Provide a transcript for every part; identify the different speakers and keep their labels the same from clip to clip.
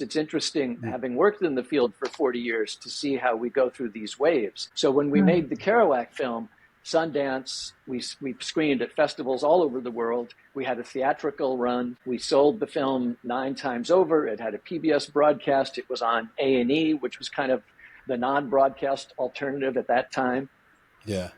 Speaker 1: It's interesting, having worked in the field for 40 years, to see how we go through these waves. So when we made the Kerouac film, Sundance, we screened at festivals all over the world. We had a theatrical run. We sold the film 9 times over. It had a PBS broadcast. It was on A&E, which was kind of the non-broadcast alternative at that time.
Speaker 2: Yeah.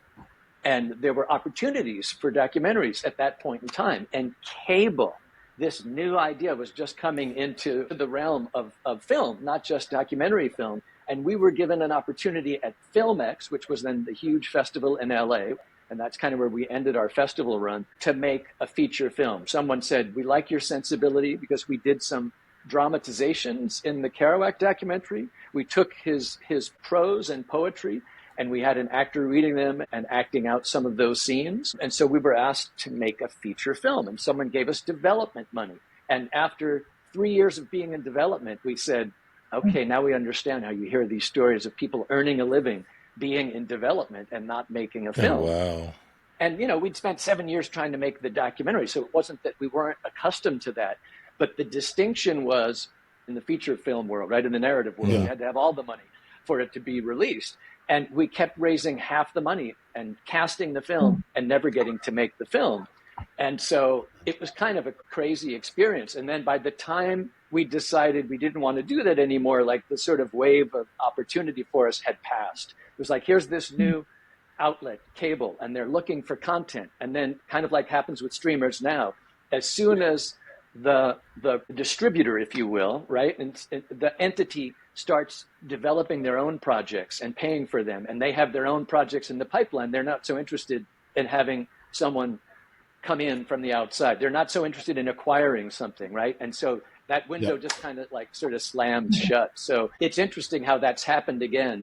Speaker 1: And there were opportunities for documentaries at that point in time. And cable, this new idea, was just coming into the realm of film, not just documentary film. And we were given an opportunity at FilmX, which was then the huge festival in LA. And that's kind of where we ended our festival run, to make a feature film. Someone said, we like your sensibility, because we did some dramatizations in the Kerouac documentary. We took his prose and poetry, and we had an actor reading them and acting out some of those scenes. And so we were asked to make a feature film, and someone gave us development money. And after 3 years of being in development, we said, okay, now we understand how you hear these stories of people earning a living, being in development and not making a film.
Speaker 2: Oh, wow.
Speaker 1: And, we'd spent 7 years trying to make the documentary, so it wasn't that we weren't accustomed to that. But the distinction was, in the feature film world, right, in the narrative world, you had to have all the money for it to be released. And we kept raising half the money and casting the film and never getting to make the film. And so it was kind of a crazy experience. And then by the time we decided we didn't want to do that anymore, like the sort of wave of opportunity for us had passed. It was like, here's this new outlet, cable, and they're looking for content. And then, kind of like happens with streamers now, as soon as the distributor, if you will, right, and the entity starts developing their own projects and paying for them, and they have their own projects in the pipeline, they're not so interested in having someone come in from the outside. They're not so interested in acquiring something, right? And so that window just kind of like sort of slams shut. So it's interesting how that's happened again.